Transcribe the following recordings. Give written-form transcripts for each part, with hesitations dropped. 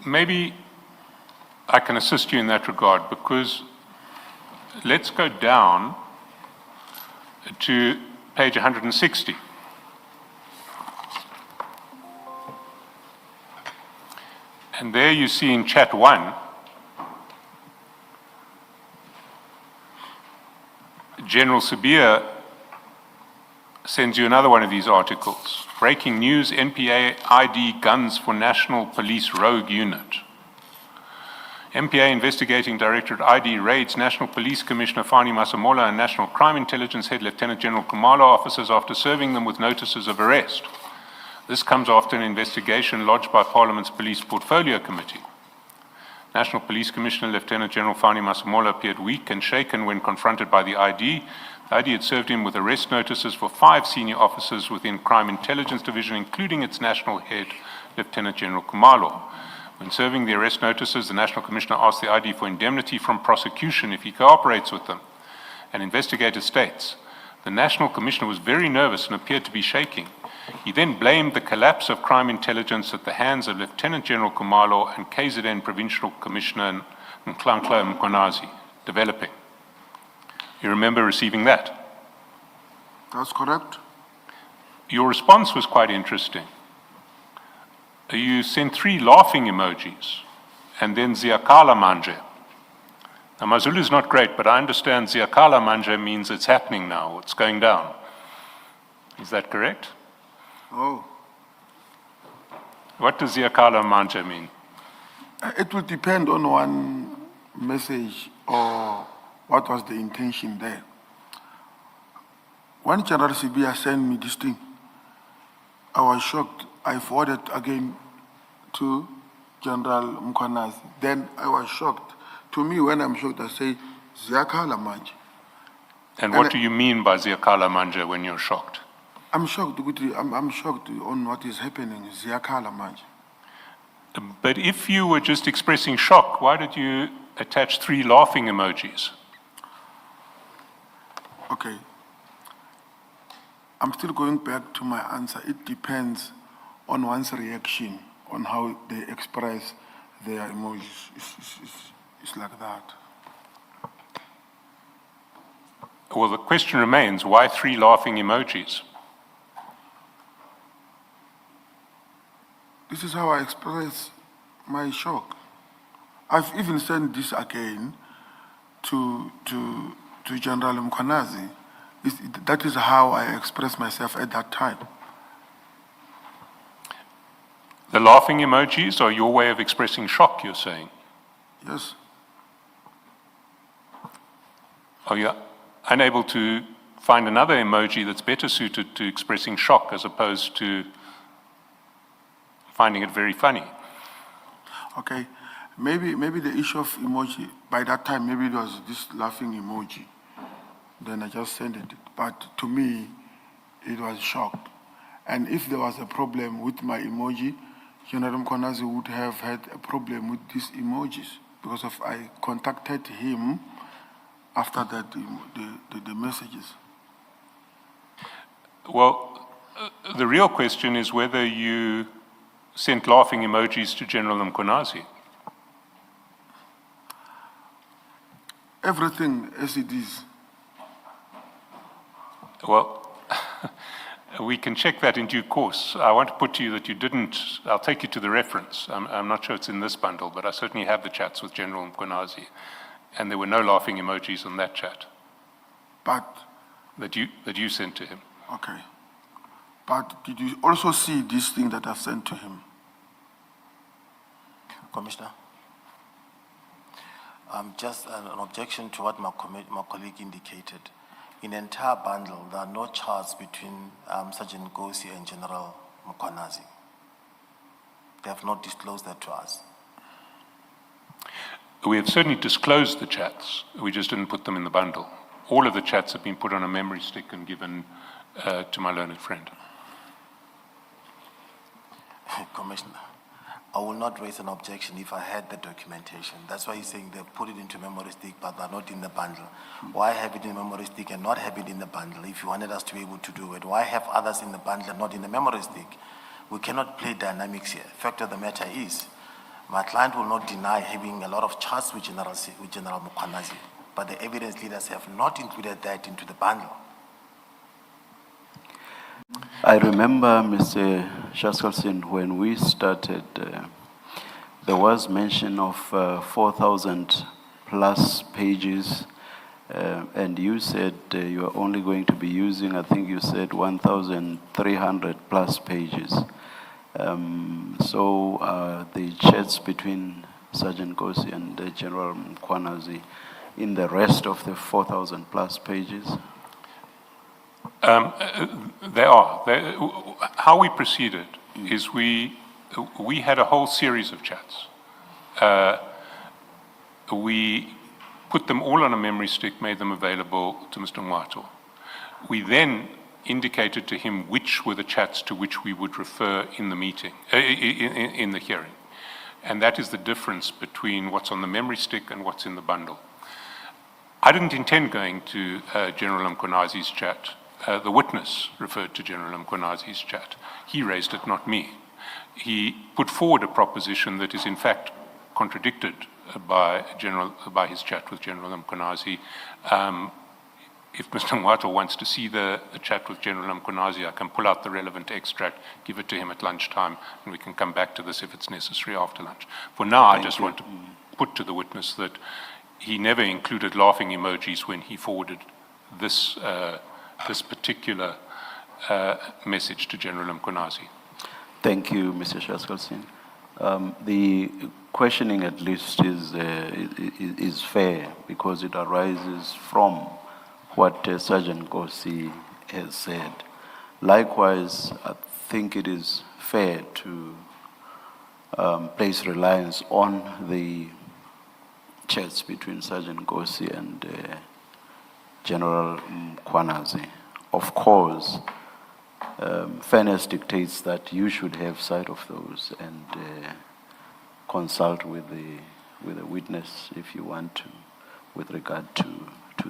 Maybe I can assist you in that regard, because let's go down to page 160. And there you see in chat 1, General Sabir sends you another one of these articles. Breaking news, NPA ID guns for National Police Rogue Unit. NPA investigating Directorate ID raids National Police Commissioner Fani Masemola and National Crime Intelligence Head Lieutenant General Kumalo officers after serving them with notices of arrest. This comes after an investigation lodged by Parliament's Police Portfolio Committee. National Police Commissioner Lieutenant General Fani Masemola appeared weak and shaken when confronted by the ID. The ID had served him with arrest notices for 5 senior officers within Crime Intelligence Division, including its national head, Lieutenant General Kumalo. When serving the arrest notices, the National Commissioner asked the ID for indemnity from prosecution if he cooperates with them. An investigator states, the National Commissioner was very nervous and appeared to be shaking. He then blamed the collapse of crime intelligence at the hands of Lieutenant General Kumalo and KZN Provincial Commissioner Nhlanhla Mkhwanazi, developing. You remember receiving that? That's correct. Your response was quite interesting. You sent 3 laughing emojis and then Ziyakala Manje. Now, my Zulu is not great, but I understand Ziyakala Manje means it's happening now, it's going down. Is that correct? Oh. What does Ziyakala Manje mean? It will depend on one message or what was the intention there. When General Sibia sent me this thing, I was shocked. I forwarded again to General Mkhwanazi. Then I was shocked. To me, when I'm shocked, I say, Ziyakala Manje. And what do you mean by Ziyakala Manje when you're shocked? I'm shocked. I'm shocked on what is happening. Ziyakala Manje. But if you were just expressing shock, why did you attach 3 laughing emojis? Okay. I'm still going back to my answer. It depends on one's reaction, on how they express their emojis. It's like that. Well, the question remains, why 3 laughing emojis? This is how I express my shock. I've even sent this again to General Mkhwanazi. That is how I expressed myself at that time. The laughing emojis are your way of expressing shock, you're saying? Yes. Are you unable to find another emoji that's better suited to expressing shock as opposed to finding it very funny? Okay. Maybe the issue of emoji, by that time, maybe it was this laughing emoji. Then I just sent it. But to me, it was shock. And if there was a problem with my emoji, General Mkhwanazi would have had a problem with these emojis because I contacted him after that, the messages. Well, the real question is whether you sent laughing emojis to General Mkhwanazi. Everything as it is. Well, we can check that in due course. I want to put to you that you didn't. I'll take you to the reference. I'm not sure it's in this bundle, but I certainly have the chats with General Mkhwanazi, and there were no laughing emojis on that chat. But that you sent to him. Okay. But did you also see this thing that I sent to him? Commissioner, just an objection to what my colleague indicated. In the entire bundle, there are no charts between Sergeant Gosi and General Mkhwanazi. They have not disclosed that to us. We have certainly disclosed the chats. We just didn't put them in the bundle. All of the chats have been put on a memory stick and given to my learned friend. Commissioner, I will not raise an objection if I had the documentation. That's why he's saying they put it into memory stick, but they're not in the bundle. Why have it in memory stick and not have it in the bundle? If you wanted us to be able to do it, why have others in the bundle and not in the memory stick? We cannot play dynamics here. Fact of the matter is, My client will not deny having a lot of chats with General Mukwanazi, but the evidence leaders have not included that into the bundle. I remember, Mr. Shaskalsin, when we started, there was mention of 4,000 plus pages, and you said you are only going to be using, I think you said 1,300 plus pages. So the chats between Sergeant Gosi and General Mukwanazi in the rest of the 4,000 plus pages? They are. How we proceeded is we had a whole series of chats. We put them all on a memory stick, made them available to Mr. Ngwato. We then indicated to him which were the chats to which we would refer in the meeting, in the hearing. And that is the difference between what's on the memory stick and what's in the bundle. I didn't intend going to General Mkwanazi's chat. The witness referred to General Mkwanazi's chat. He raised it, not me. He put forward a proposition that is in fact contradicted by his chat with General Mkwanazi. If Mr. Ngwato wants to see the chat with General Mkwanazi, I can pull out the relevant extract, give it to him at lunchtime, and we can come back to this if it's necessary after lunch. For now, I just want to put to the witness that he never included laughing emojis when he forwarded this particular message to General Mkwanazi. Thank you, Mr. Shaskalsin. The questioning at least is fair because it arises from what Sergeant Gosi has said. Likewise, I think it is fair to place reliance on the chats between Sergeant Gosi and General Mkwanazi. Of course, fairness dictates that you should have sight of those and consult with the witness if you want to, with regard to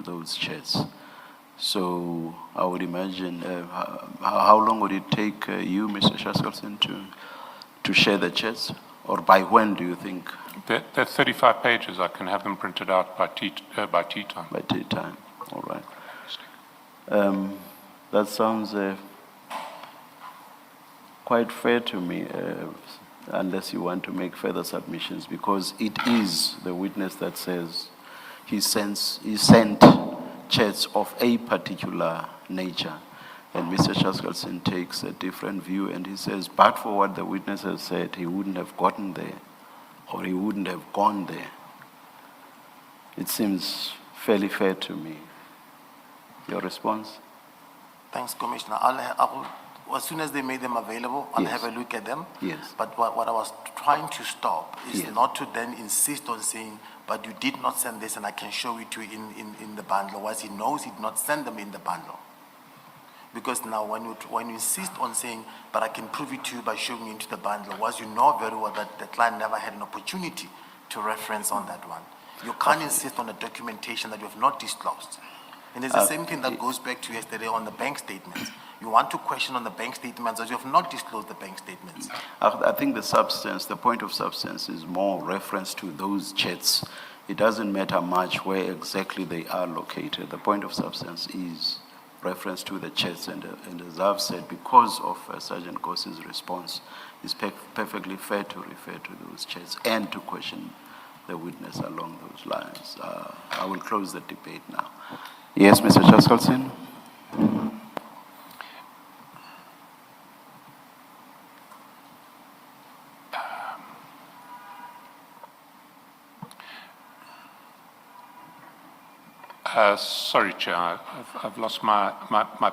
those chats. So I would imagine, how long would it take you, Mr. Shaskalsin, to share the chats? Or by when do you think? They're 35 pages. I can have them printed out by tea time. By tea time, all right. That sounds quite fair to me, unless you want to make further submissions, because it is the witness that says he sent chats of a particular nature. And Mr. Shaskalsin takes a different view and he says, but for what the witness has said, he wouldn't have gotten there or he wouldn't have gone there. It seems fairly fair to me. Your response? Thanks, Commissioner. As soon as they made them available, I'll have a look at them. Yes. But what I was trying to stop is Yes. not to then insist on saying, but you did not send this and I can show it to you in the bundle, whilst he knows he did not send them in the bundle. Because now when you insist on saying, but I can prove it to you by showing you into the bundle, whilst you know very well that the client never had an opportunity to reference on that one. You can't insist on a documentation that you have not disclosed. And it's the same thing that goes back to yesterday on the bank statements. You want to question on the bank statements as you have not disclosed the bank statements. I think the point of substance is more reference to those chats. It doesn't matter much where exactly they are located. The point of substance is reference to the chats. And as I've said, because of Sergeant Gosi's response, it's perfectly fair to refer to those chats and to question the witness along those lines. I will close the debate now. Yes, Mr. Shaskalsin? Sorry, Chair, I've lost my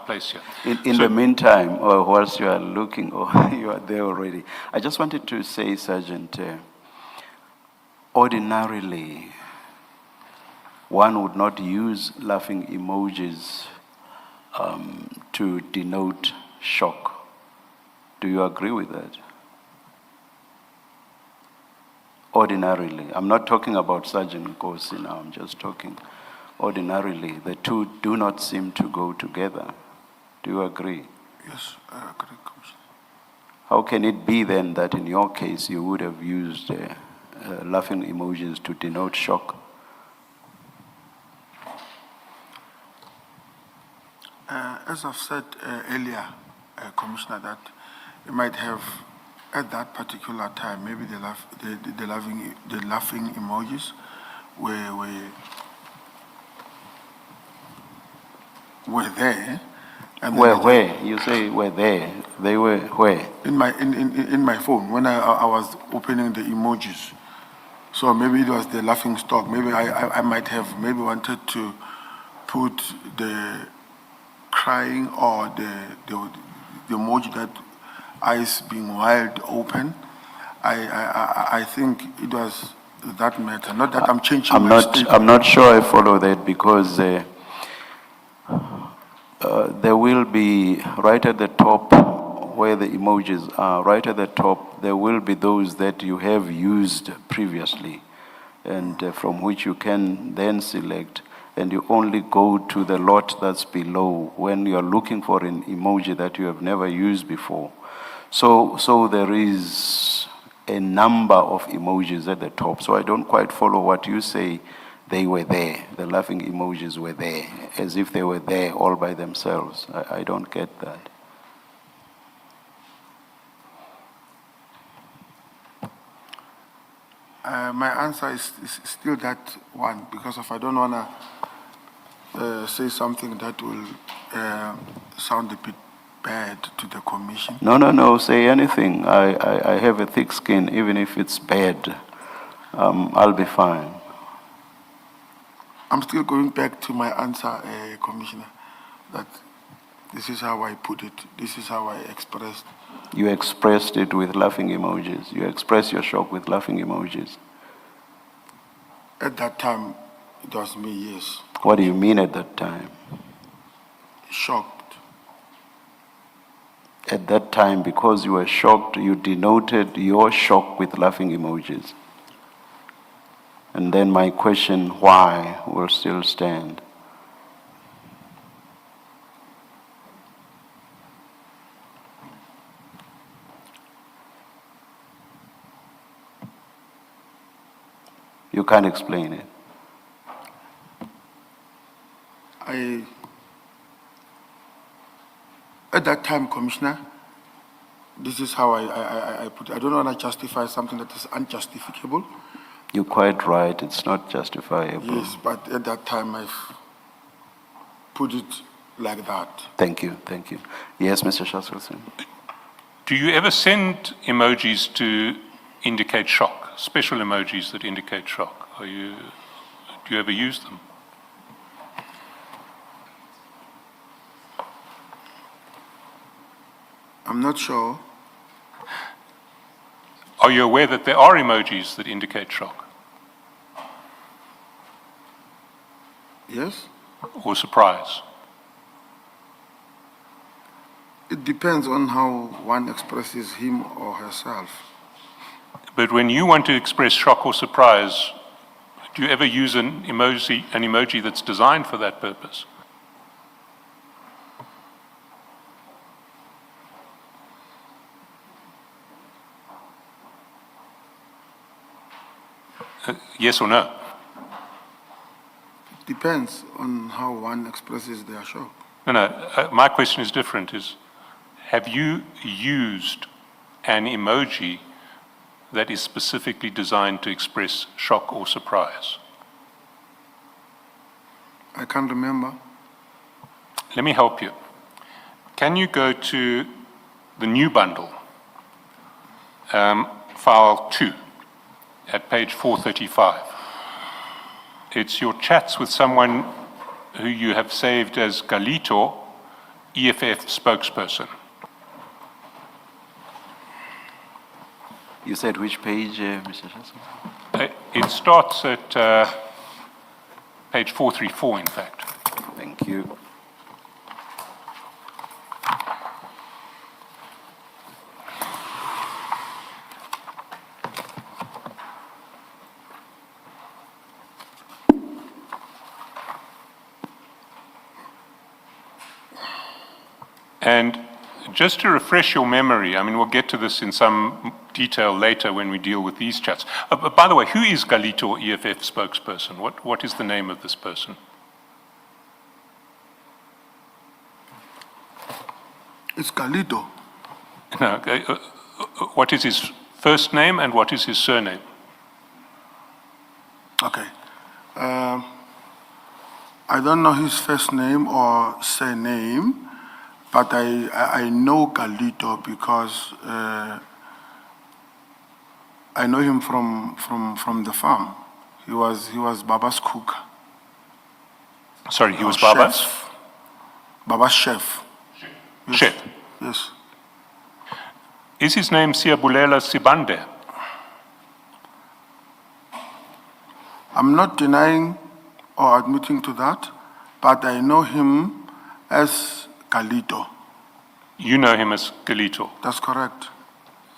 place here. In the meantime, or whilst you are looking, or you are there already, I just wanted to say, Sergeant, ordinarily, one would not use laughing emojis to denote shock. Do you agree with that? Ordinarily, I'm not talking about Sergeant Gosi now, I'm just talking ordinarily. The two do not seem to go together. Do you agree? Yes, I agree, Commissioner. How can it be then that in your case you would have used laughing emojis to denote shock? As I've said earlier, Commissioner, that you might have at that particular time maybe the laughing emojis were there. And then Where? You say were there. They were where? in my phone when I was opening the emojis. So maybe it was the laughing stock. Maybe I might have maybe wanted to put the crying or the emoji that eyes being wide open. I think it was that matter. Not that I'm changing my statement. I'm not sure I follow that because there will be right at the top where the emojis are, right at the top, there will be those that you have used previously and from which you can then select, and you only go to the lot that's below when you're looking for an emoji that you have never used before. So there is a number of emojis at the top. So I don't quite follow what you say. They were there. The laughing emojis were there, as if they were there all by themselves. I don't get that. My answer is still that one, because if I don't want to say something that will sound a bit bad to the commission. No, say anything. I have a thick skin, even if it's bad. I'll be fine. I'm still going back to my answer, Commissioner, that this is how I put it. This is how I expressed. You expressed it with laughing emojis. You expressed your shock with laughing emojis. At that time, it was me, yes. What do you mean at that time? Shocked. At that time, because you were shocked, you denoted your shock with laughing emojis. And then my question, why, will still stand. You can't explain it. At that time, Commissioner, this is how I put it. I don't want to justify something that is unjustificable. You're quite right, it's not justifiable. Yes, but at that time, I've put it like that. Thank you. Yes, Mr. Shaskelson. Do you ever send emojis to indicate shock, special emojis that indicate shock? Do you ever use them? I'm not sure. Are you aware that there are emojis that indicate shock Yes? or surprise? It depends on how one expresses him or herself. But when you want to express shock or surprise, do you ever use an emoji that's designed for that purpose? Yes or no? It depends on how one expresses their shock. No, my question is different, have you used an emoji that is specifically designed to express shock or surprise? I can't remember. Let me help you. Can you go to the new bundle, file 2, at page 435? It's your chats with someone who you have saved as Galito, EFF spokesperson. You said which page, Mr. Shaskelson? It starts at page 434, in fact. Thank you. And just to refresh your memory, I mean, we'll get to this in some detail later when we deal with these chats. But by the way, who is Galito, EFF spokesperson? What is the name of this person? It's Galito. No, what is his first name and what is his surname? Okay. I don't know his first name or surname, but I know Galito because I know him from the farm. He was Baba's cook. Sorry, he was Chef. Baba's? Baba's chef. Yes. Chef. Yes. Is his name Siabulela Sibande? I'm not denying or admitting to that, but I know him as Galito. You know him as Galito. That's correct.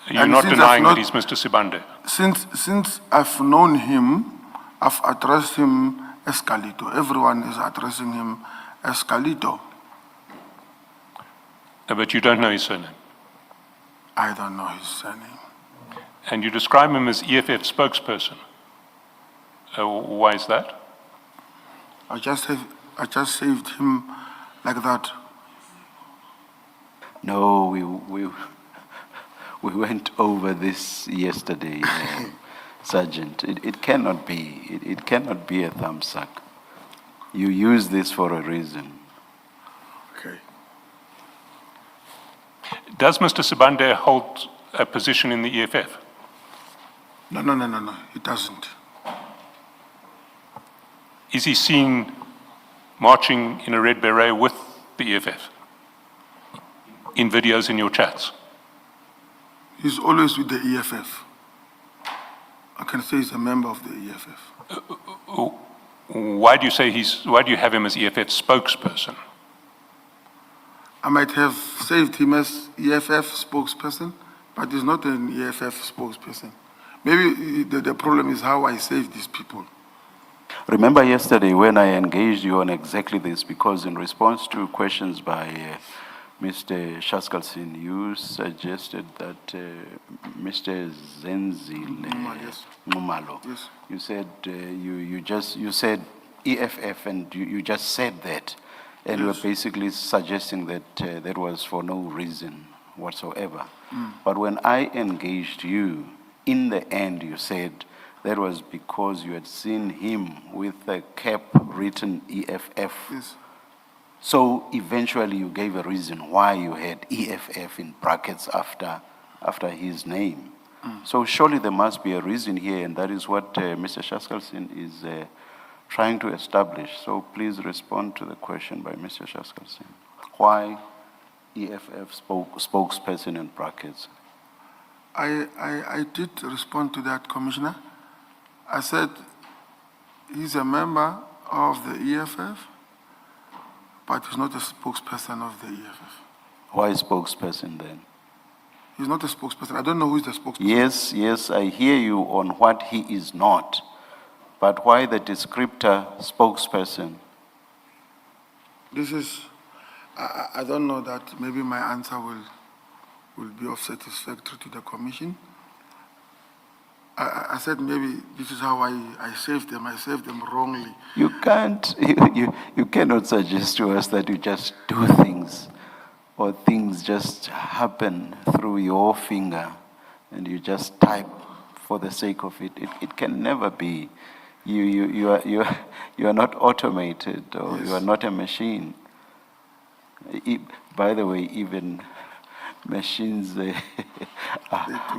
You're And not since I've denying not- that he's Mr. Sibande. Since I've known him, I've addressed him as Galito. Everyone is addressing him as Galito. But you don't know his surname. I don't know his surname. And you describe him as EFF spokesperson. Why is that? I just saved him like that. No, we went over this yesterday, Sergeant. It cannot be. It cannot be a thumbsuck. You use this for a reason. Okay. Does Mr. Sibande hold a position in the EFF? No. It doesn't. Is he seen marching in a red beret with the EFF? In videos in your chats? He's always with the EFF. I can say he's a member of the EFF. Why do you have him as EFF spokesperson? I might have saved him as EFF spokesperson, but he's not an EFF spokesperson. Maybe the problem is how I save these people. Remember yesterday when I engaged you on exactly this, because in response to questions by Mr. Shaskalsin, you suggested that Mr. Zenzile Yes. Numalo, Yes. you said you said EFF, and you just said that, and you were Yes. basically suggesting that that was for no reason whatsoever. But when I engaged you, in the end, you said that was because you had seen him with a cap written EFF. Yes. So eventually you gave a reason why you had EFF in brackets after his name. So surely there must be a reason here, and that is what Mr. Shaskalsin is trying to establish. So please respond to the question by Mr. Shaskalsin. Why EFF spokesperson in brackets? I did respond to that, Commissioner. I said he's a member of the EFF, but he's not a spokesperson of the EFF. Why spokesperson then? He's not a spokesperson. I don't know who is the spokesperson. Yes, I hear you on what he is not. But why the descriptor spokesperson? This is, I don't know that maybe my answer will be of satisfactory to the Commission. I said maybe this is how I saved them. I saved them wrongly. You can't, you cannot suggest to us that you just do things, or things just happen through your finger and you just type for the sake of it. It can never be. You are not automated, or Yes. you are not a machine. By the way, even machines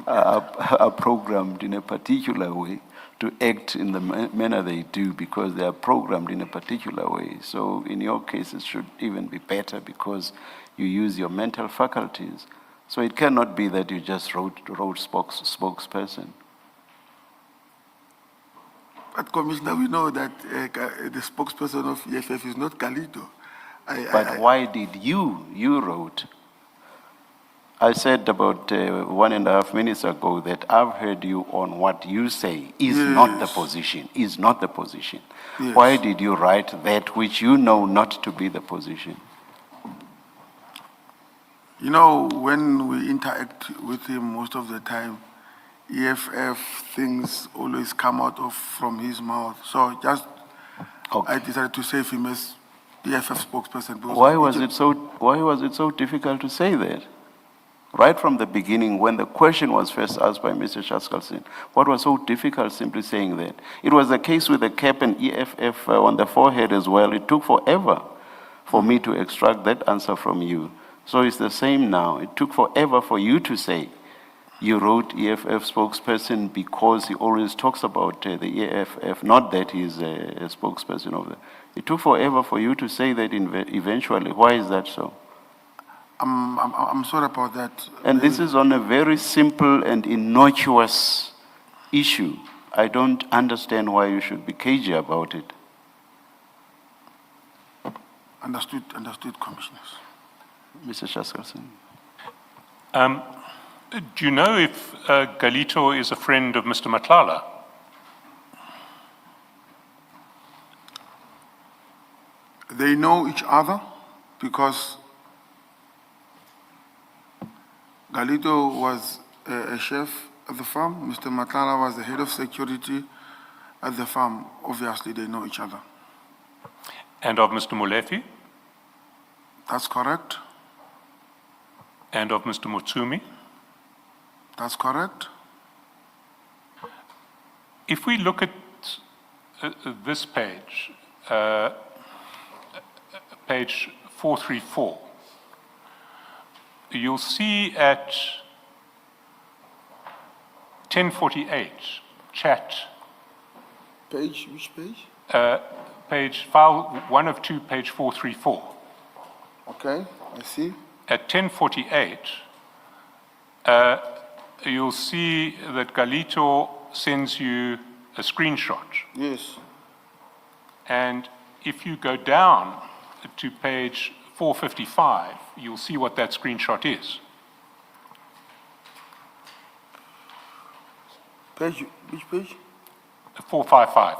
are programmed in a particular way to act in the manner they do, because they are programmed in a particular way. So in your case, it should even be better because you use your mental faculties. So it cannot be that you just wrote spokesperson. But Commissioner, we know that the spokesperson of EFF is not Galito. But why did you wrote? I said about 1.5 minutes ago that I've heard you on what you say is not the Yes. position, is not the position. Yes. Why did you write that which you know not to be the position? You know, when we interact with him most of the time, EFF things always come out of from his mouth. So just, Okay. I decided to save him as EFF spokesperson. because Why of was Egypt. it so difficult to say that? Right from the beginning, when the question was first asked by Mr. Shaskalsin, what was so difficult simply saying that? It was the case with the cap and EFF on the forehead as well. It took forever for me to extract that answer from you. So it's the same now. It took forever for you to say you wrote EFF spokesperson because he always talks about the EFF, not that he's a spokesperson of the. It took forever for you to say that eventually. Why is that so? I'm sorry about that. And this is on a very simple and innocuous issue. I don't understand why you should be cagey about it. Understood, commissioners. Mr. Shaskalsin. Do you know if Galito is a friend of Mr. Matlala? They know each other because Galito was a chef at the farm. Mr. Matlala was the head of security at the farm. Obviously, they know each other. And of Mr. Molefi? That's correct. And of Mr. Mutsumi? That's correct. If we look at this page, page 434, you'll see at 1048, chat, Page, which page? page file 1 of 2, page 434. Okay, I see. At 1048, you'll see that Galito sends you a screenshot. Yes. And if you go down to page 455, you'll see what that screenshot is. Page, which page? 455.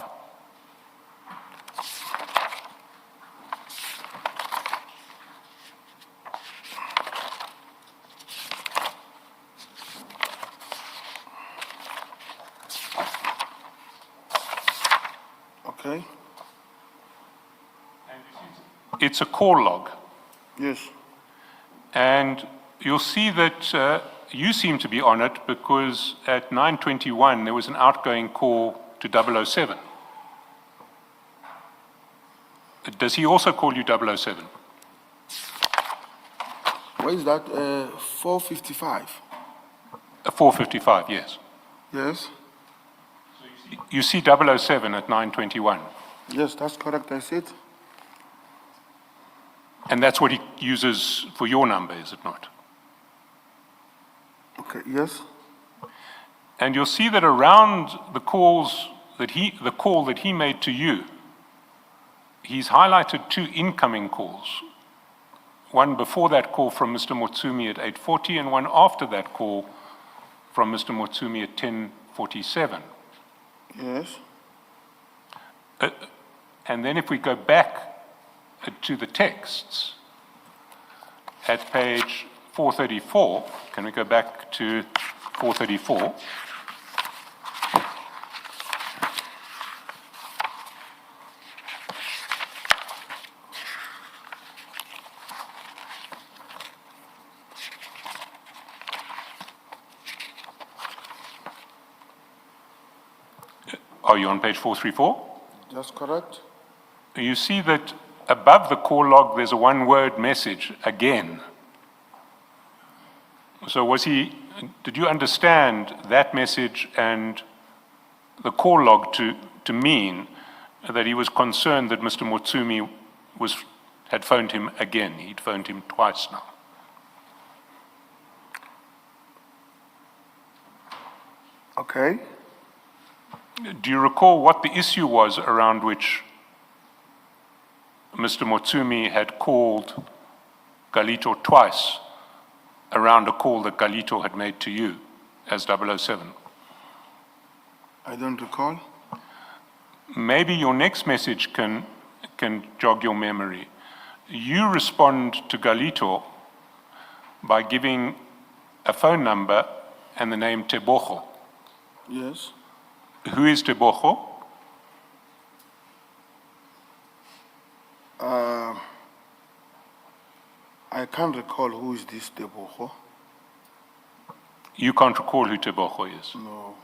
Okay. It's a call log. Yes. And you'll see that you seem to be on it because at 9:21 there was an outgoing call to 007. Does he also call you 007? Where is that? 455. 455, yes. Yes. You see 007 at 9:21. Yes, that's correct. I said. And that's what he uses for your number, is it not? Okay. Yes. And you'll see that around the calls that the call that he made to you, he's highlighted 2 incoming calls. One before that call from Mr. Motsumi at 8:40 and one after that call from Mr. Motsumi at 10:47. Yes. And then if we go back to the texts at page 434, can we go back to 434? Are you on page 434? That's correct. You see that above the call log, there's a one-word message, again. So did you understand that message and the call log to mean that he was concerned that Mr. Motsumi had phoned him again? He'd phoned him twice now. Okay. Do you recall what the issue was around which Mr. Motsumi had called Galito twice around a call that Galito had made to you as 007? I don't recall. Maybe your next message can jog your memory. You respond to Galito by giving a phone number and the name Tebogo. Yes. Who is Tebogo? I can't recall who is this Tebogo. You can't recall who Tebogo is. No.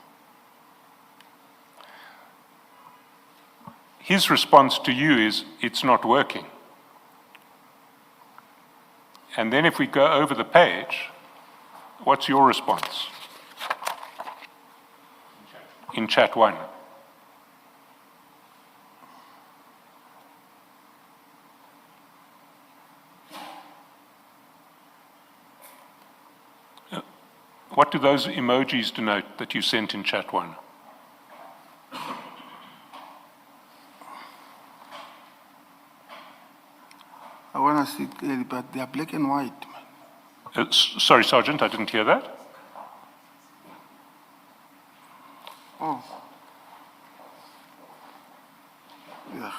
His response to you is, it's not working. And then if we go over the page, what's your response? In chat one. What do those emojis denote that you sent in chat one? I want to see clearly, but they are black and white, man. Sorry, Sergeant, I didn't hear that. Oh. Yeah.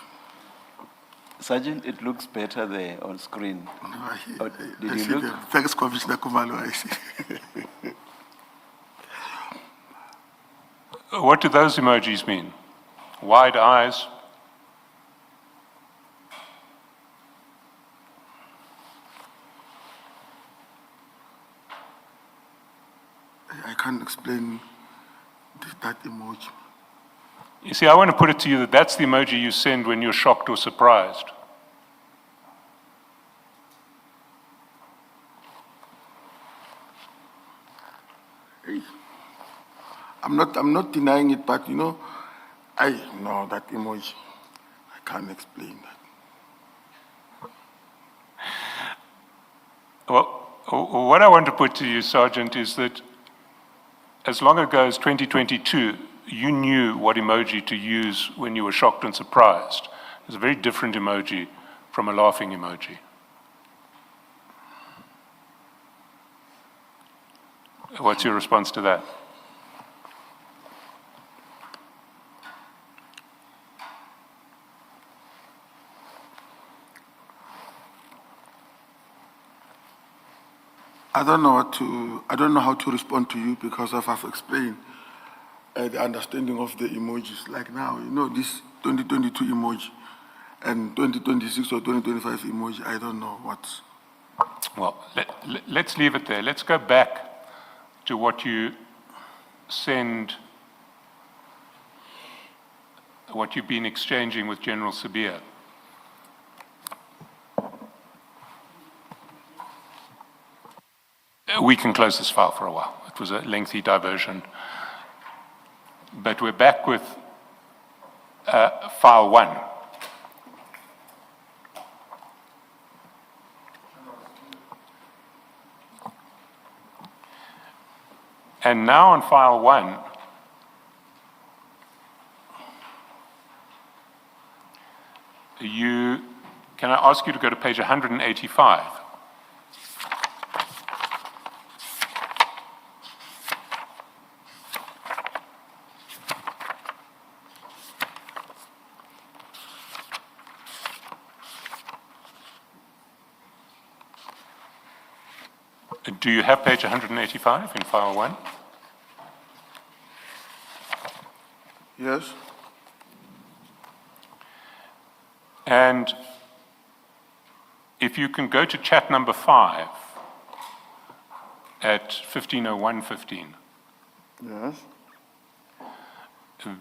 Sergeant, it looks better there on screen. No, Did I you see look? them. Thanks, Commissioner Kumalo. I see. What do those emojis mean? Wide eyes. I can't explain that emoji. You see, I want to put it to you that that's the emoji you send when you're shocked or surprised. I'm not denying it, but you know, I know that emoji. I can't explain that. Well, what I want to put to you, Sergeant, is that as long ago as 2022, you knew what emoji to use when you were shocked and surprised. It's a very different emoji from a laughing emoji. What's your response to that? I don't know how to respond to you because I've explained the understanding of the emojis. Like now, you know, this 2022 emoji and 2026 or 2025 emoji, I don't know what's. Well, let's leave it there. Let's go back to what you send, what you've been exchanging with General Sabia. We can close this file for a while. It was a lengthy diversion. But we're back with file one. And now on file one, can I ask you to go to page 185? Do you have page 185 in file one? Yes? And if you can go to chat number 5 at 15:01:15. Yes?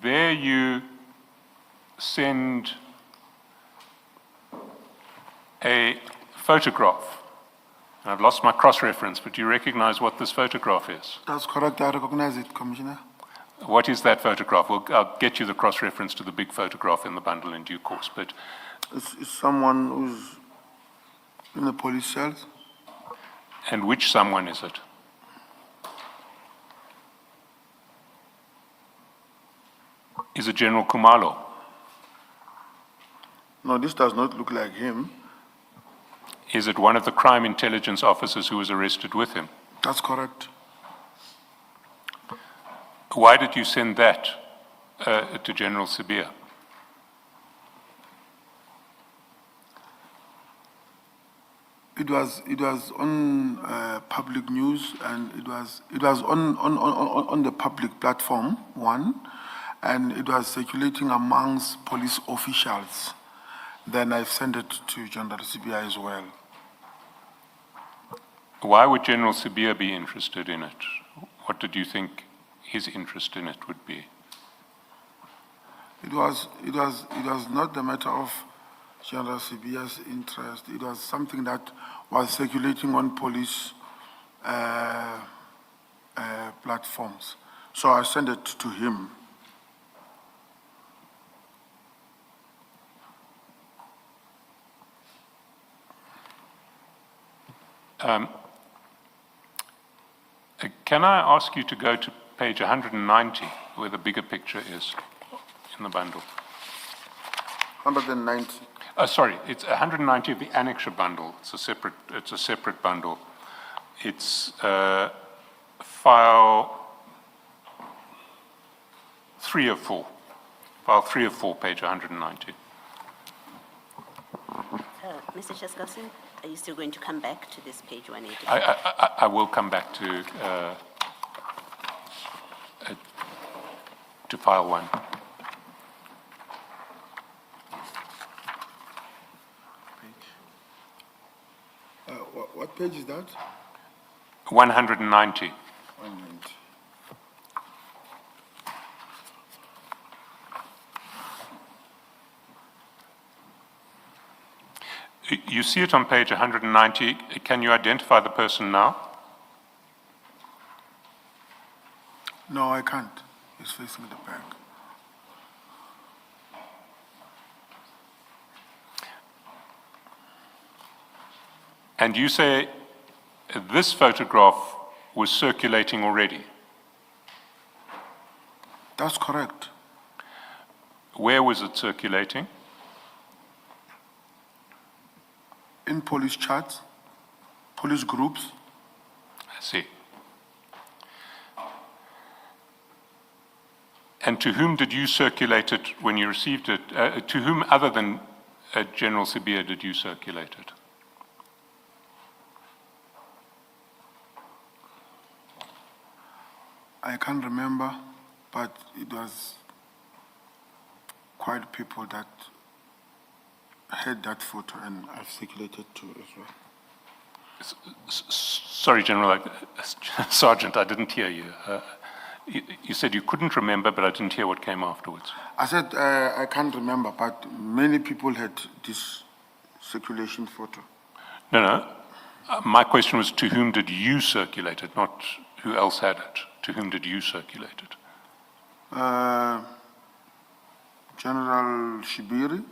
There you send a photograph. I've lost my cross-reference, but do you recognize what this photograph is? That's correct. I recognize it, Commissioner. What is that photograph? I'll get you the cross-reference to the big photograph in the bundle in due course, but It's someone who's in the police cells. and which someone is it? Is it General Kumalo? No, this does not look like him. Is it one of the crime intelligence officers who was arrested with him? That's correct. Why did you send that to General Sabia? It was on public news, and it was on the public platform, one, and it was circulating amongst police officials. Then I sent it to General CBI as well. Why would General Sabia be interested in it? What did you think his interest in it would be? It was not the matter of General Sibia's interest. It was something that was circulating on police platforms. So I sent it to him. Can I ask you to go to page 190, where the bigger picture is in the bundle? 190. Sorry, it's 190 of the annexure bundle. It's a separate bundle. It's file 3 of 4. File 3 of 4, page 190. Mr. Cheskasin, are you still going to come back to this page 180? I will come back to file 1. What page is that? 190. 190. You see it on page 190. Can you identify the person now? No, I can't. He's facing the back. And you say this photograph was circulating already. That's correct. Where was it circulating? In police chats, police groups. I see. And to whom did you circulate it when you received it? To whom other than General Sabia did you circulate it? I can't remember, but it was quite people that had that photo, and I've circulated to as well. Sorry, General, Sergeant, I didn't hear you. You said you couldn't remember, but I didn't hear what came afterwards. I said I can't remember, but many people had this circulation photo. No. My question was, to whom did you circulate it, not who else had it? To whom did you circulate it? General Shibiri.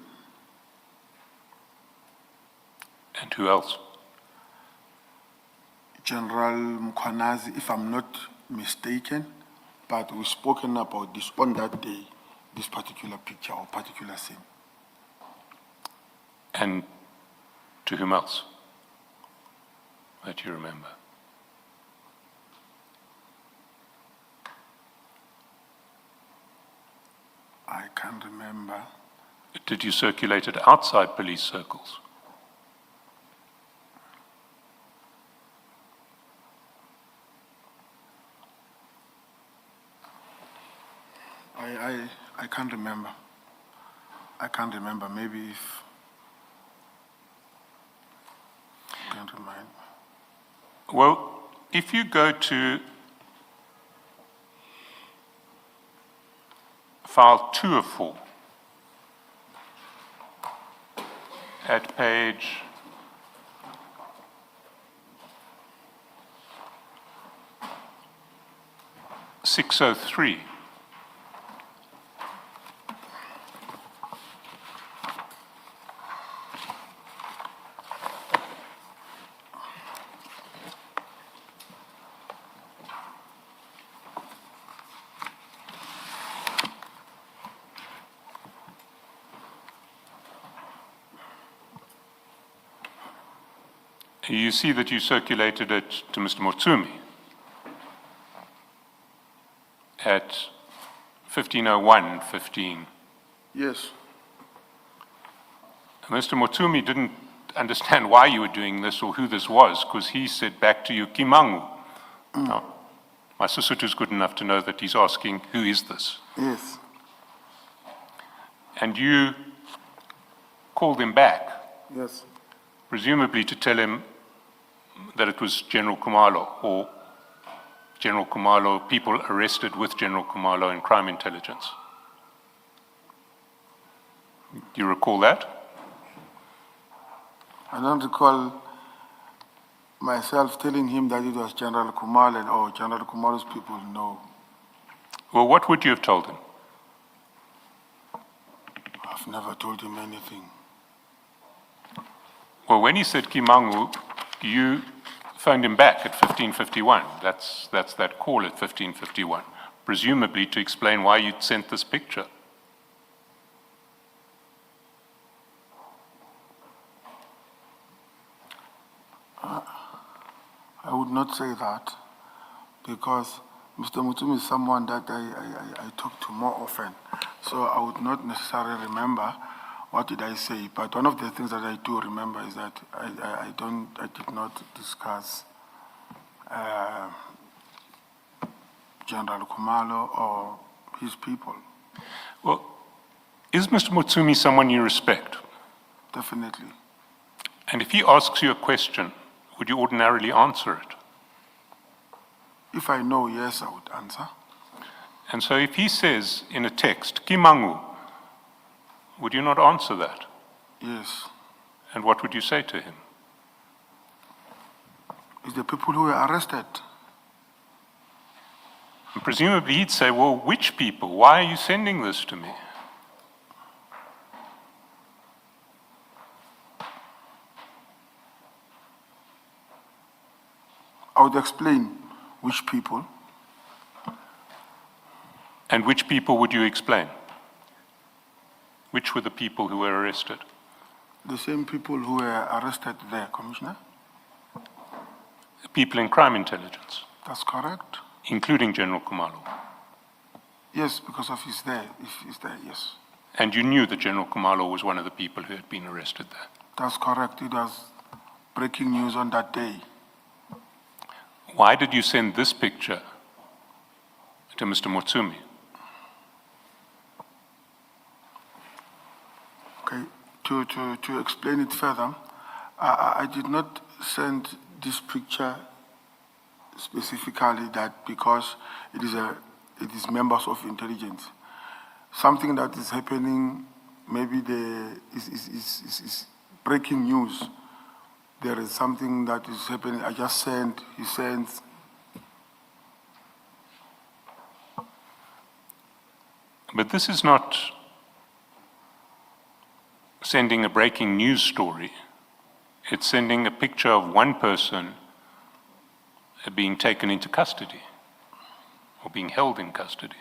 And who else? General Mkhwanazi, if I'm not mistaken, but we've spoken about this on that day, this particular picture or particular scene. And to whom else that you remember? I can't remember. Did you circulate it outside police circles? I can't remember. I can't remember. Maybe if you can remind me. Well, if you go to file 2 of 4 at page 603. You see that you circulated it to Mr. Motsumi at 15:01:15. Yes. Mr. Motsumi didn't understand why you were doing this or who this was, because he said back to you, Kimangu. Now, my Sesotho is good enough to know that he's asking, who is this? Yes. And you called him back, Yes. presumably to tell him that it was General Kumalo or General Kumalo, people arrested with General Kumalo in crime intelligence. Do you recall that? I don't recall myself telling him that it was General Kumalo or General Kumalo's people, no. Well, what would you have told him? I've never told him anything. Well, when he said Kimangu, you phoned him back at 15:51. That's that call at 15:51, presumably to explain why you'd sent this picture. I would not say that because Mr. Mutum is someone that I talk to more often. So I would not necessarily remember what did I say. But one of the things that I do remember is that I did not discuss General Kumalo or his people. Well, is Mr. Mutsumi someone you respect? Definitely. And if he asks you a question, would you ordinarily answer it? If I know, yes, I would answer. And so if he says in a text, Kimangu, would you not answer that? Yes. And what would you say to him? It's the people who were arrested. And presumably he'd say, well, which people? Why are you sending this to me? I would explain which people. And which people would you explain? Which were the people who were arrested? The same people who were arrested there, Commissioner. The people in crime intelligence, That's correct. including General Kumalo. Yes, because of his there. If he's there, yes. And you knew that General Kumalo was one of the people who had been arrested there. That's correct. It was breaking news on that day. Why did you send this picture to Mr. Mutsumi? Okay, to explain it further, I did not send this picture specifically that because it is members of intelligence. Something that is happening, maybe is breaking news. There is something that is happening. I just sent. He sends. But this is not sending a breaking news story. It's sending a picture of one person being taken into custody or being held in custody.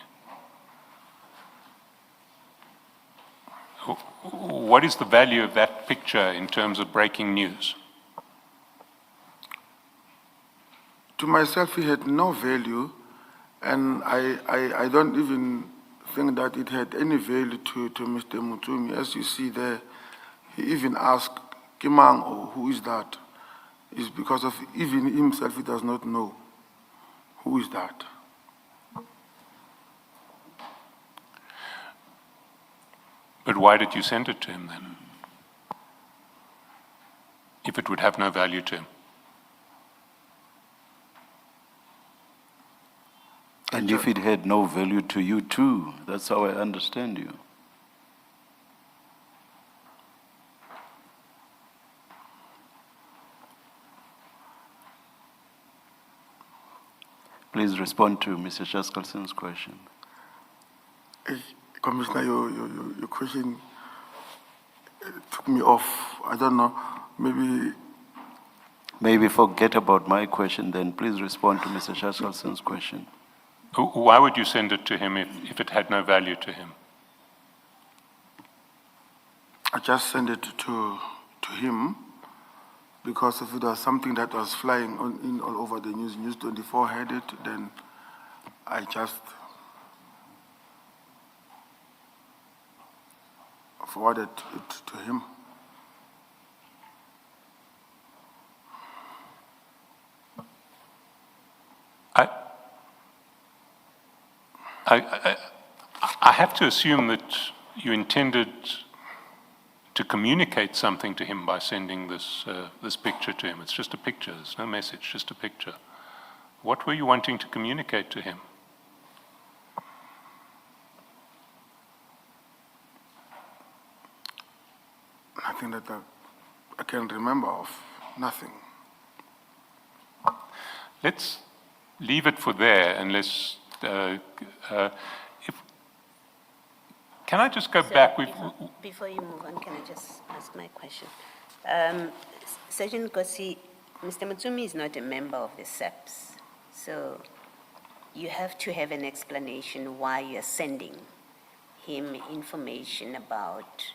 What is the value of that picture in terms of breaking news? To myself, it had no value, and I don't even think that it had any value to Mr. Mutumi. As you see there, he even asked Kimang, oh, who is that? It's because of even himself, he does not know who is that. But why did you send it to him then? If it would have no value to him. And if it had no value to you too, that's how I understand you. Please respond to Mr. Shaskalson's question. Commissioner, your question took me off. I don't know, maybe. Maybe forget about my question then. Please respond to Mr. Shaskalson's question. Why would you send it to him if it had no value to him? I just sent it to him because if it was something that was flying all over the news, News 24 had it, then I just forwarded it to him. I have to assume that you intended to communicate something to him by sending this picture to him. It's just a picture, there's no message, just a picture. What were you wanting to communicate to him? Nothing that I can remember of, nothing. Let's leave it for there and let's, can I just go So back? before you move on, can I just ask my question? Sergeant Gosi, Mr. Mutsumi is not a member of the SAPS, so you have to have an explanation why you're sending him information about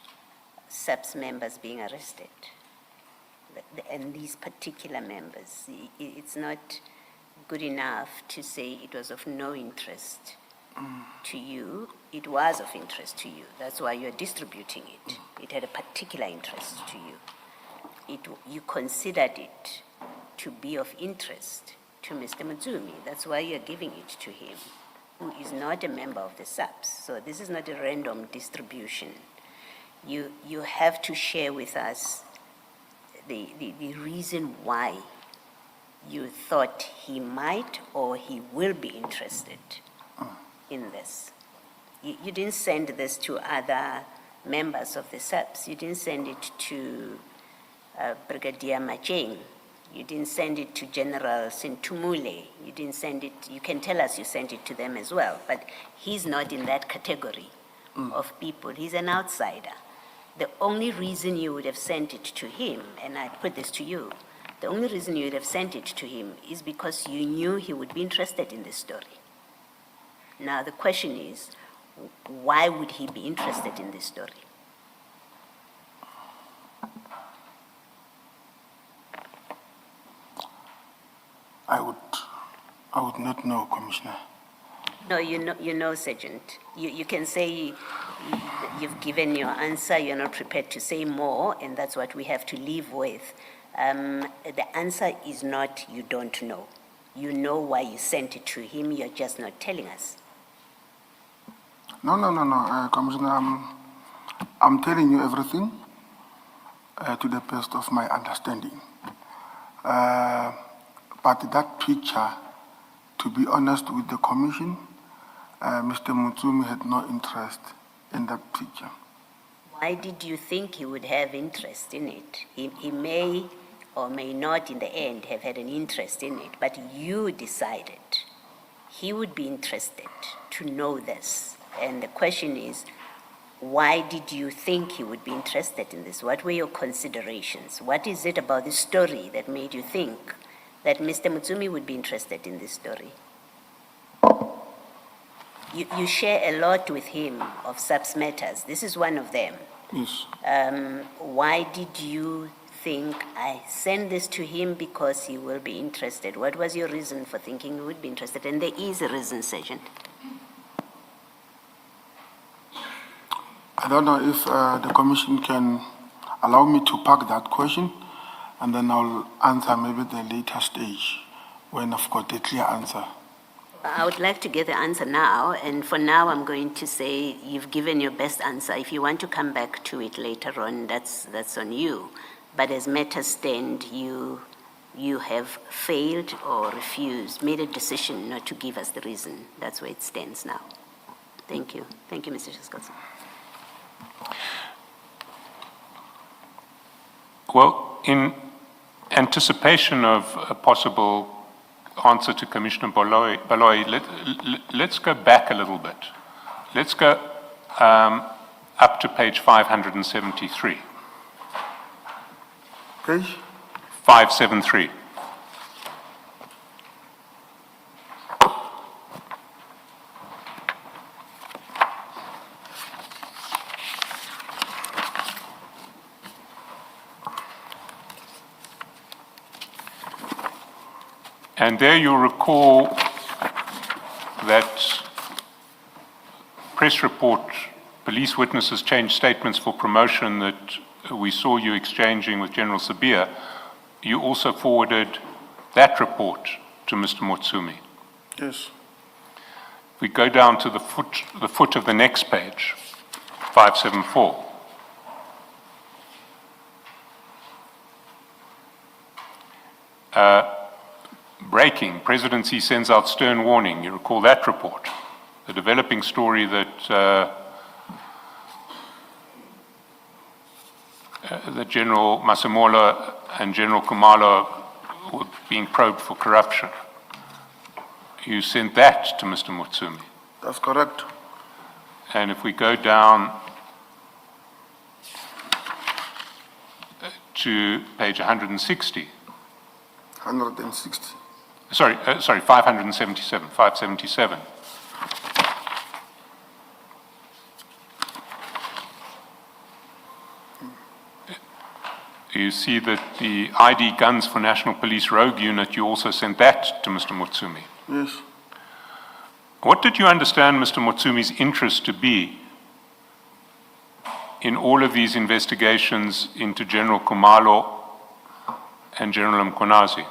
SAPS members being arrested, and these particular members. It's not good enough to say it was of no interest to you. It was of interest to you. That's why you're distributing it. It had a particular interest to you. You considered it to be of interest to Mr. Mutsumi. That's why you're giving it to him, who is not a member of the SAPS. So this is not a random distribution. You have to share with us the reason why you thought he might or he will be interested in this. You didn't send this to other members of the SAPS. You didn't send it to Brigadier Macheng. You didn't send it to General Sintumule. You didn't send it, you can tell us you sent it to them as well, but he's not in that category of people. He's an outsider. The only reason you would have sent it to him, and I put this to you, the only reason you would have sent it to him is because you knew he would be interested in this story. Now the question is, why would he be interested in this story? I would not know, Commissioner. No, you know, Sergeant. You can say you've given your answer, you're not prepared to say more, and that's what we have to live with. The answer is not you don't know. You know why you sent it to him, you're just not telling us. No, Commissioner, I'm telling you everything to the best of my understanding. But that picture, to be honest with the Commission, Mr. Mutsumi had no interest in that picture. Why did you think he would have interest in it? He may or may not in the end have had an interest in it, but you decided he would be interested to know this. And the question is, why did you think he would be interested in this? What were your considerations? What is it about this story that made you think that Mr. Mutsumi would be interested in this story? You share a lot with him of SAPS matters. This is one of them. Yes. Why did you think I send this to him because he will be interested? What was your reason for thinking he would be interested? And there is a reason, Sergeant. I don't know if the Commission can allow me to park that question, and then I'll answer maybe at the later stage when I've got a clear answer. I would like to get the answer now, and for now I'm going to say you've given your best answer. If you want to come back to it later on, that's on you. But as matters stand, you have failed or refused, made a decision not to give us the reason. That's where it stands now. Thank you. Thank you, Mr. Shaskalson. Well, in anticipation of a possible answer to Commissioner Baloyi, let's go back a little bit. Let's go up to page 573. Page? 573. And there you'll recall that press report, police witnesses changed statements for promotion that we saw you exchanging with General Sabia. You also forwarded that report to Mr. Mutsumi. Yes. If we go down to the foot of the next page, 574. Breaking, Presidency sends out stern warning. You recall that report? The developing story that that General Masemola and General Kumalo were being probed for corruption. You sent that to Mr. Mutsumi. That's correct. And if we go down to page 160, 160. sorry, 577, 577. You see that the ID Guns for National Police Rogue Unit, you also sent that to Mr. Mutsumi. Yes. What did you understand Mr. Mutsumi's interest to be in all of these investigations into General Kumalo and General Mkonazi?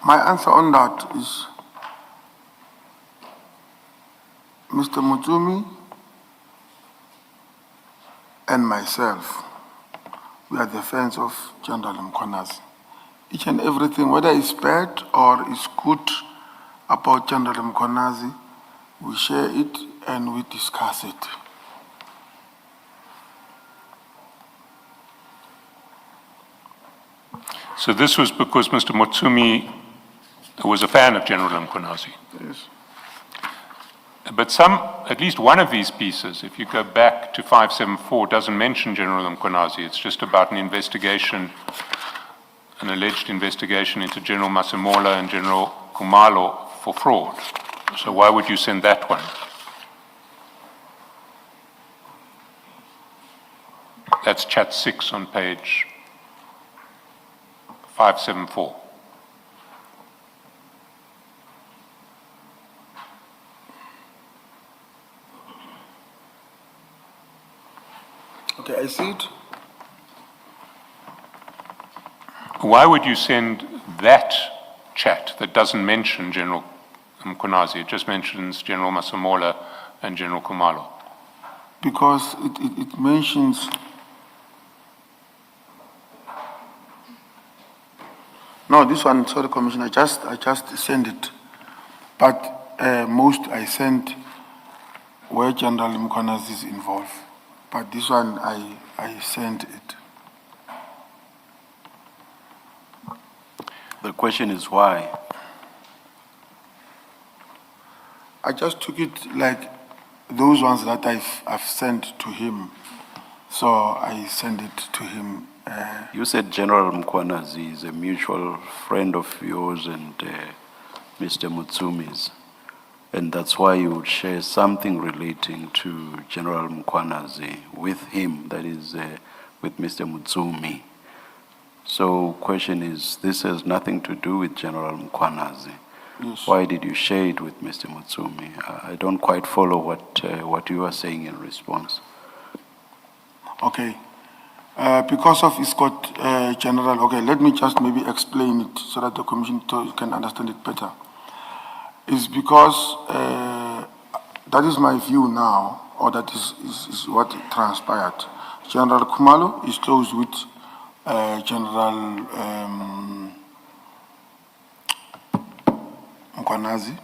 My answer on that is Mr. Mutsumi and myself, we are the fans of General Mkonazi. Each and everything, whether it's bad or it's good about General Mkonazi, we share it and we discuss it. So this was because Mr. Mutsumi was a fan of General Mkonazi. Yes. But at least one of these pieces, if you go back to 574, doesn't mention General Mkonazi. It's just about an investigation, an alleged investigation into General Masemola and General Kumalo for fraud. So why would you send that one? That's chat 6 on page 574. Okay, I see it. Why would you send that chat that doesn't mention General Mkonazi? It just mentions General Masemola and General Kumalo. Because it mentions. No, this one, sorry, Commissioner, I just sent it. But most I sent where General Mkonazi is involved. But this one, I sent it. The question is why? I just took it like those ones that I've sent to him. So I sent it to him. You said General Mkonazi is a mutual friend of yours and Mr. Mutsumi's, and that's why you would share something relating to General Mkonazi with him, that is with Mr. Mutsumi. So question is, this has nothing to do with General Mkonazi. Yes. Why did you share it with Mr. Mutsumi? I don't quite follow what you are saying in response. Okay. Because of Scott General, okay, let me just maybe explain it so that the Commission can understand it better. It's because that is my view now, or that is what transpired. General Kumalo is close with General Mkonazi.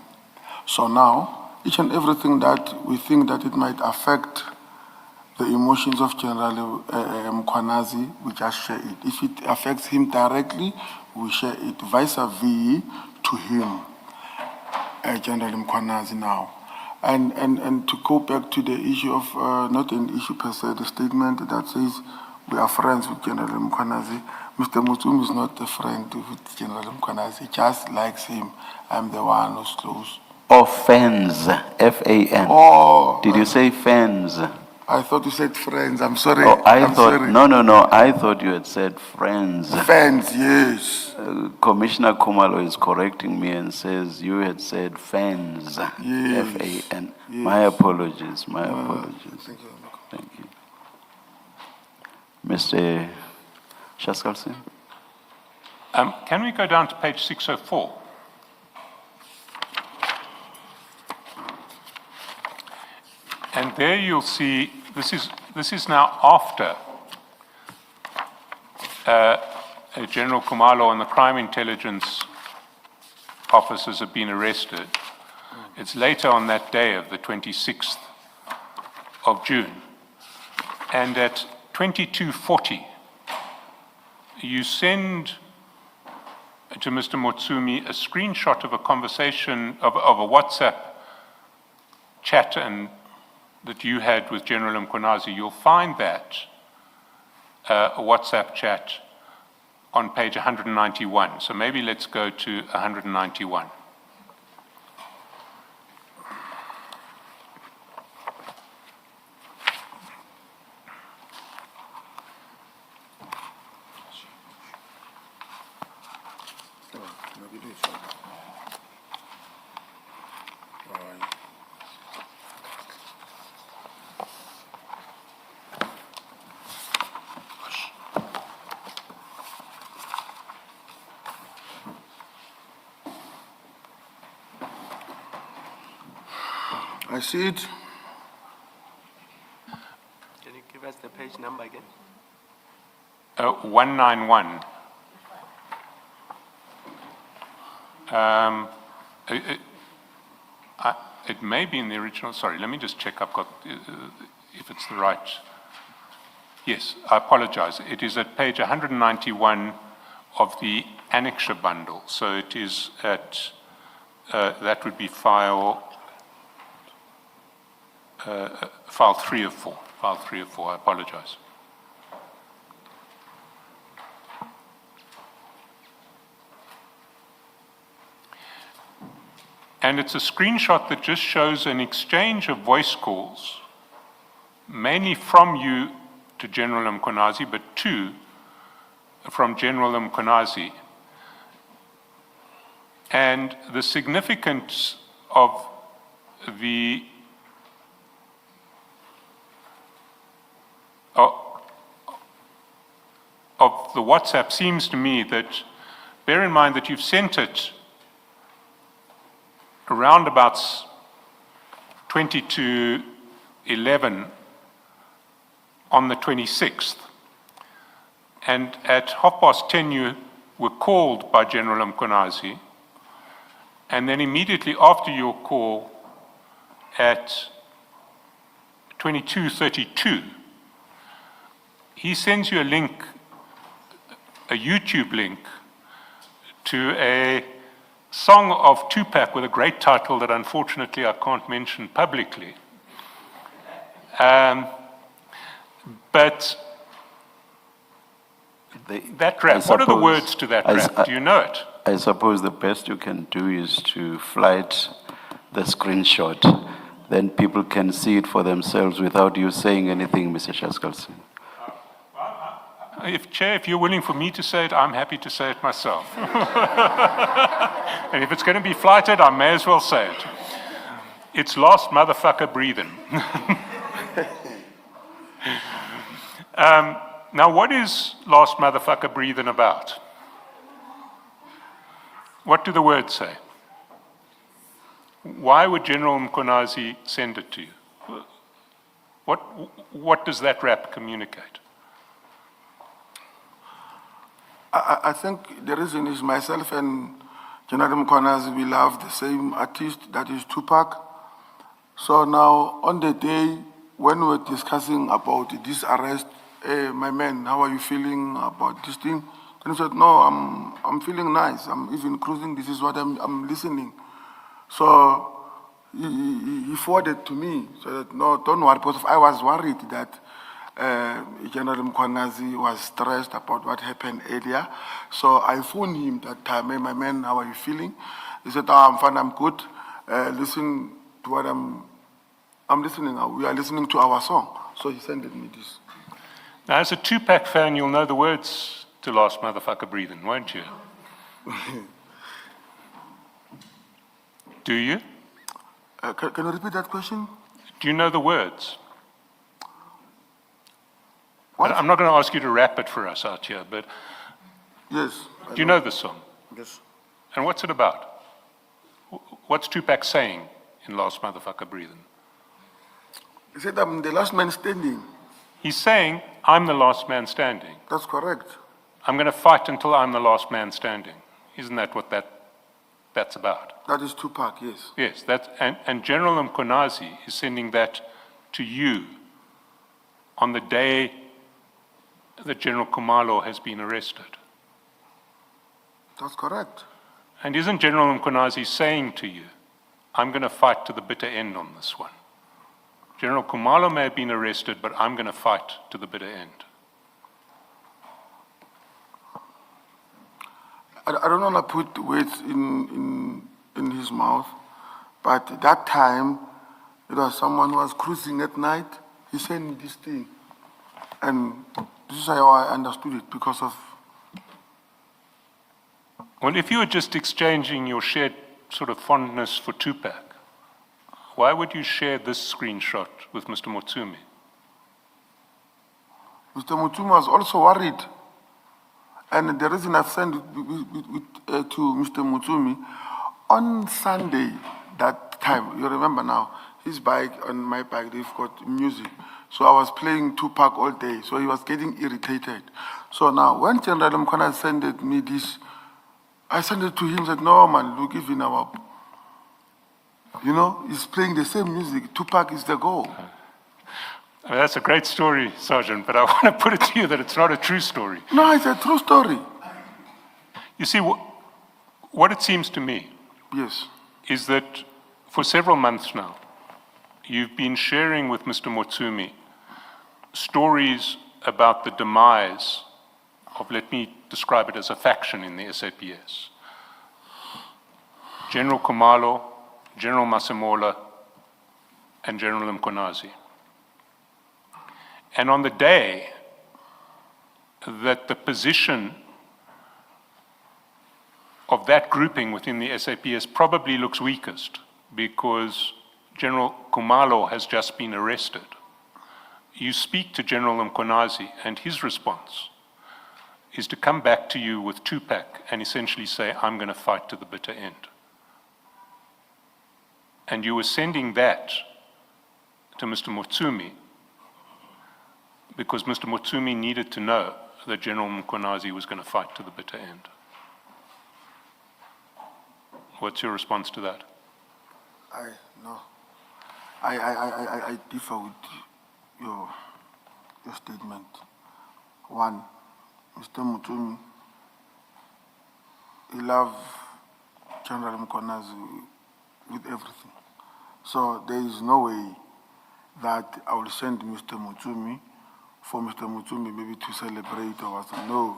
So now, each and everything that we think that it might affect the emotions of General Mkonazi, we just share it. If it affects him directly, we share it. Vice versa to him, General Mkonazi now. And to go back to the issue of, not an issue per se, the statement that says we are friends with General Mkonazi. Mr. Mutsumi is not a friend with General Mkonazi. He just likes him. I'm the one who's close. Oh, fans, F-A-N. Oh. Did you say fans? I thought you said friends. I'm sorry. Oh, I'm sorry. No. I thought you had said friends. Fans, yes. Commissioner Kumalo is correcting me and says you had said fans. Yes. F-A-N. Yes. My apologies. My apologies. Thank you. Thank you. Mr. Shaskalsin? Can we go down to page 604? And there you'll see, this is now after General Kumalo and the crime intelligence officers have been arrested. It's later on that day of the 26th of June. And at 22:40, you send to Mr. Motsumi a screenshot of a conversation, of a WhatsApp chat that you had with General Mkhwanazi. You'll find that WhatsApp chat on page 191. So maybe let's go to 191. I see it. Can you give us the page number again? 191. It may be in the original. Sorry, let me just check I've got, if it's the right. Yes, I apologize. It is at page 191 of the annexure bundle. So it is at, that would be file 3 of 4. File 3 of 4, I apologize. And it's a screenshot that just shows an exchange of voice calls, mainly from you to General Mkhwanazi, but two from General Mkhwanazi. And the significance of the WhatsApp seems to me that, bear in mind that you've sent it around about 20 to 11 on the 26th. And at 10:30 you were called by General Mkhwanazi. And then immediately after your call at 22:32, he sends you a link, a YouTube link, to a song of Tupac with a great title that unfortunately I can't mention publicly. But that rap, what are the words to that rap? Do you know it? I suppose the best you can do is to flight the screenshot. Then people can see it for themselves without you saying anything, Mr. Shaskalson. Chair, if you're willing for me to say it, I'm happy to say it myself. And if it's going to be flighted, I may as well say it. It's Last Motherfucker Breathin'. Now, what is Last Motherfucker Breathin' about? What do the words say? Why would General Mkhwanazi send it to you? What does that rap communicate? I think the reason is myself and General Mkhwanazi, we love the same artist, that is Tupac. So now, on the day when we were discussing about this arrest, hey, my man, how are you feeling about this thing? And he said, no, I'm feeling nice. I'm even cruising. This is what I'm listening. So he forwarded to me. So that, no, don't worry, because I was worried that General Mkhwanazi was stressed about what happened earlier. So I phoned him that time, hey, my man, how are you feeling? He said, oh, I'm fine, I'm good. Listen to what I'm listening. We are listening to our song. So he sent me this. Now, as a Tupac fan, you'll know the words to Last Motherfucker Breathin', won't you? Do you? Can you repeat that question? Do you know the words? What? I'm not going to ask you to rap it for us out here, but Yes. do you know the song? Yes. And what's it about? What's Tupac saying in Last Motherfucker Breathin'? He said, I'm the last man standing. He's saying, I'm the last man standing. That's correct. I'm going to fight until I'm the last man standing. Isn't that what that's about? That is Tupac, yes. Yes, and General Mkonazi is sending that to you on the day that General Kumalo has been arrested. That's correct. And isn't General Mkonazi saying to you, I'm going to fight to the bitter end on this one? General Kumalo may have been arrested, but I'm going to fight to the bitter end. I don't want to put words in his mouth, but that time, it was someone who was cruising at night. He sent me this thing. And this is how I understood it, because of... Well, if you were just exchanging your shared sort of fondness for Tupac, why would you share this screenshot with Mr. Motsumi? Mr. Mutumu was also worried. And the reason I've sent it to Mr. Mutsumi, on Sunday, that time, you remember now, his bike and my bike, they've got music. So I was playing Tupac all day, so he was getting irritated. So now, when General Mkwana sent me this, I sent it to him, said, no man, look, even our, you know, he's playing the same music. Tupac is the goal. I mean, that's a great story, Sergeant, but I want to put it to you that it's not a true story. No, it's a true story. You see, what it seems to me Yes. is that for several months now, you've been sharing with Mr. Motsumi stories about the demise of, let me describe it as a faction in the SAPS. General Kumalo, General Masemola, and General Mkonazi. And on the day that the position of that grouping within the SAPS probably looks weakest because General Kumalo has just been arrested, you speak to General Mkonazi and his response is to come back to you with Tupac and essentially say, I'm going to fight to the bitter end. And you were sending that to Mr. Motsumi because Mr. Motsumi needed to know that General Mkonazi was going to fight to the bitter end. What's your response to that? No. I differ with your statement. One, Mr. Mutumu, he loved General Mkonazi with everything. So there is no way that I will send Mr. Mutumu for Mr. Mutumu maybe to celebrate or something. No.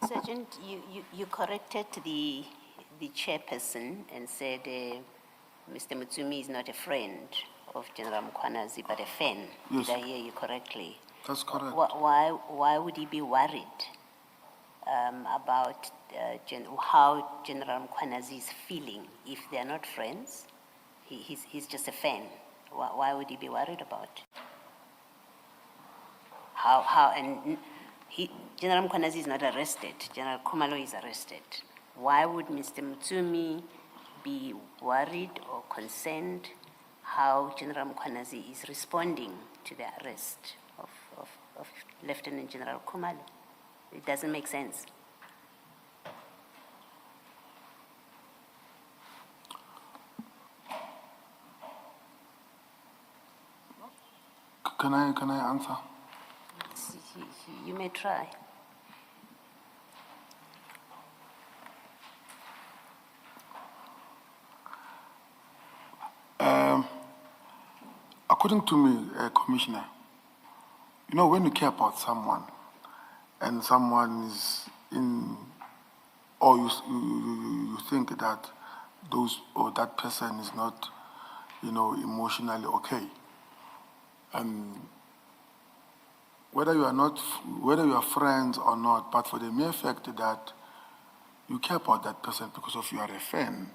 Sergeant, you corrected the chairperson and said Mr. Mutsumi is not a friend of General Mkwanazi, but a fan. Yes. Did I hear you correctly? That's correct. Why would he be worried about how General Mkwanazi is feeling if they are not friends? He's just a fan. Why would he be worried about? General Mkwanazi is not arrested. General Kumalo is arrested. Why would Mr. Mutsumi be worried or concerned how General Mkwanazi is responding to the arrest of Lieutenant General Kumalo? It doesn't make sense. Can I answer? You may try. According to me, Commissioner, you know, when you care about someone and someone is in, or you think that that person is not, you know, emotionally okay, and whether you are friends or not, but for the mere fact that you care about that person because of you are a fan,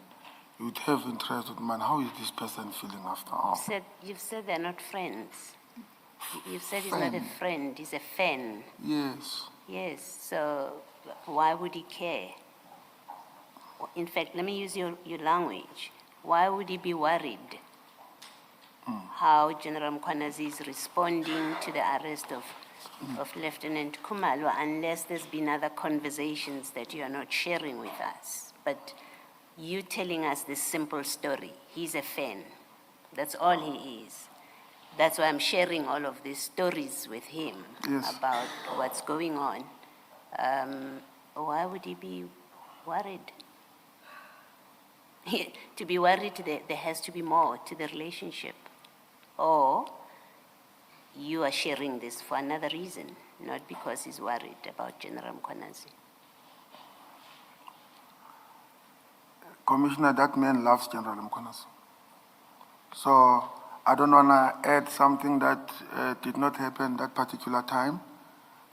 you would have interest in, man, how is this person feeling after all? You've said they're not friends. You've said he's not a friend, he's a fan. Yes. Yes, so why would he care? In fact, let me use your language. why would he be worried how General Mkhwanazi is responding to the arrest of Lieutenant Khumalo unless there's been other conversations that you are not sharing with us? But you telling us this simple story, he's a fan. That's all he is. That's why I'm sharing all of these stories with him Yes. about what's going on. Why would he be worried? To be worried, there has to be more to the relationship. Or you are sharing this for another reason, not because he's worried about General Mkhwanazi. Commissioner, that man loves General Mkhwanazi. So I don't want to add something that did not happen that particular time.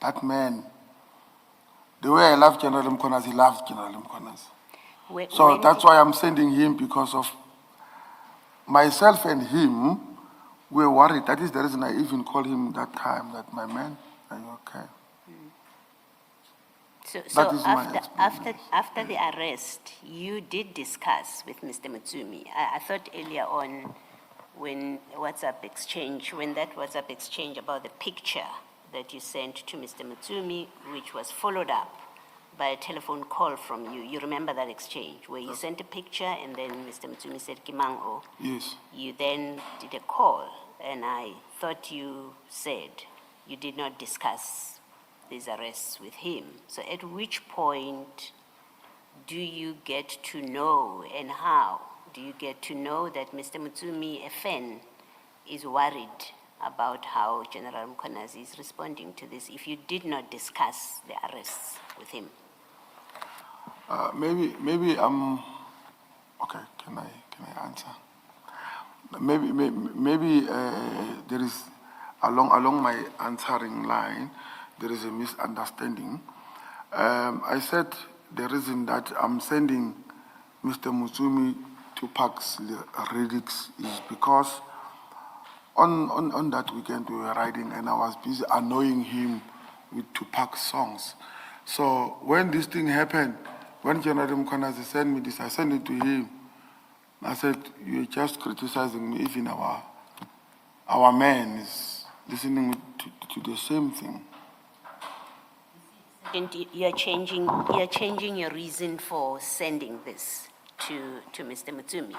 That man, the way I love General Mkhwanazi, he loves General Mkhwanazi. So that's why I'm sending him, because of myself and him, we're worried. That is the reason I even called him that time, that my man, are you okay? So That is my explanation. after the arrest, you did discuss with Mr. Mutsumi. I thought earlier on when that WhatsApp exchange about the picture that you sent to Mr. Mutsumi, which was followed up by a telephone call from you. You remember that exchange where you sent a picture and then Mr. Mutsumi said, Kimango. Yes. You then did a call, and I thought you said you did not discuss these arrests with him. So at which point do you get to know, and how do you get to know that Mr. Mutsumi, a fan, is worried about how General Mkhwanazi is responding to this if you did not discuss the arrests with him? Maybe okay. Can I answer? Maybe there is along my answering line, there is a misunderstanding. I said the reason that I'm sending Mr. Mutsumi Tupac's lyrics is because on that weekend we were riding and I was busy annoying him with Tupac's songs. So when this thing happened, when General Mkhwanazi sent me this, I sent it to him. I said, you're just criticizing me, even our man is listening to the same thing. And you're changing your reason for sending this to Mr. Mutsumi.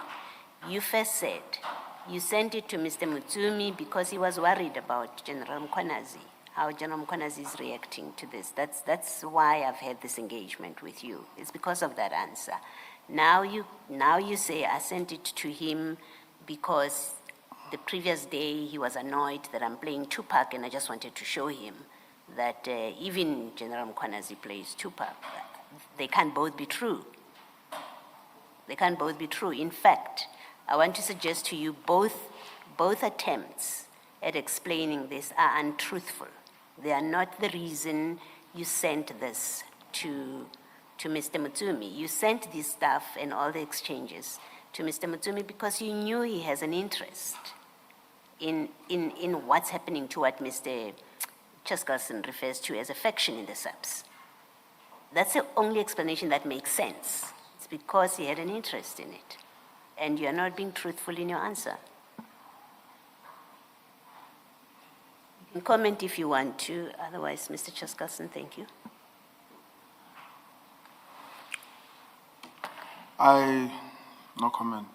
You first said you sent it to Mr. Mutsumi because he was worried about General Mkhwanazi, how General Mkhwanazi is reacting to this. That's why I've had this engagement with you. It's because of that answer. Now you say I sent it to him because the previous day he was annoyed that I'm playing Tupac, and I just wanted to show him that even General Mkhwanazi plays Tupac. They can't both be true. They can't both be true. In fact, I want to suggest to you both attempts at explaining this are untruthful. They are not the reason you sent this to Mr. Mutsumi. You sent this stuff and all the exchanges to Mr. Mutsumi because you knew he has an interest in what's happening to what Mr. Cheskalson refers to as affection in the SAPS. That's the only explanation that makes sense. It's because he had an interest in it. And you're not being truthful in your answer. You can comment if you want to. Otherwise, Mr. Cheskalson, thank you. No comment.